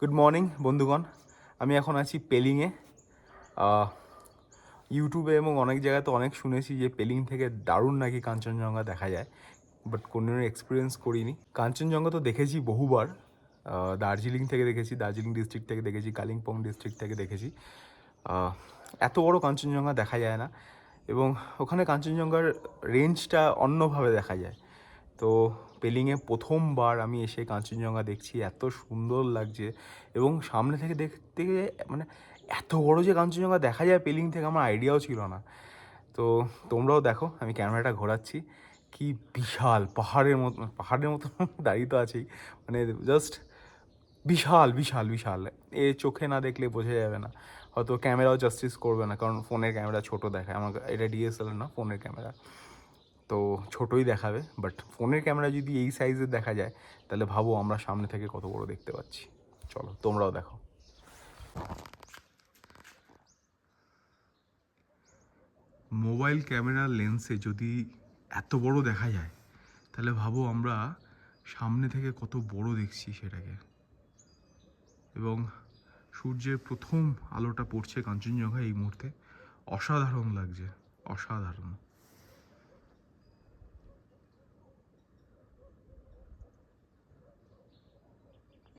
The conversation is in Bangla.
গুড মর্নিং বন্ধুগণ। আমি এখন আছি পেলিংয়ে। ইউটিউবে এবং অনেক জায়গায় তো অনেক শুনেছি যে পেলিং থেকে দারুণ নাকি কাঞ্চনজঙ্ঘা দেখা যায়, বাট কোনো এক্সপিরিয়েন্স করিনি। কাঞ্চনজঙ্ঘা তো দেখেছি বহুবার, দার্জিলিং থেকে দেখেছি, দার্জিলিং ডিস্ট্রিক্ট থেকে দেখেছি, কালিম্পং ডিস্ট্রিক্ট থেকে দেখেছি। এত বড় কাঞ্চনজঙ্ঘা দেখা যায় না, এবং ওখানে কাঞ্চনজঙ্ঘার রেঞ্জটা অন্যভাবে দেখা যায়। তো পেলিংয়ে প্রথমবার আমি এসে কাঞ্চনজঙ্ঘা দেখছি, এত সুন্দর লাগছে। এবং সামনে থেকে দেখতে গিয়ে মানে এত বড় যে কাঞ্চনজঙ্ঘা দেখা যায় পেলিং থেকে আমার আইডিয়াও ছিল না। তো তোমরাও দেখো, আমি ক্যামেরাটা ঘোরাচ্ছি, কি বিশাল পাহাড়ের মতো দাঁড়িয়ে তো আছেই, মানে জাস্ট বিশাল বিশাল বিশাল। এ চোখে না দেখলে বোঝা যাবে না, হয়তো ক্যামেরাও জাস্টিস করবে না, কারণ ফোনের ক্যামেরা ছোট দেখায়। আমার এটা ডিএসএলআর না, ফোনের ক্যামেরা, তো ছোটোই দেখাবে। বাট ফোনের ক্যামেরা যদি এই সাইজের দেখা যায়, তাহলে ভাবো আমরা সামনে থেকে কত বড় দেখতে পাচ্ছি। চলো তোমরাও দেখো। মোবাইল ক্যামেরার লেন্সে যদি এত বড় দেখা যায়, তাহলে ভাবো আমরা সামনে থেকে কত বড় দেখছি সেটাকে। এবং সূর্যের প্রথম আলোটা পড়ছে কাঞ্চনজঙ্ঘা এই মুহূর্তে, অসাধারণ লাগছে, অসাধারণ।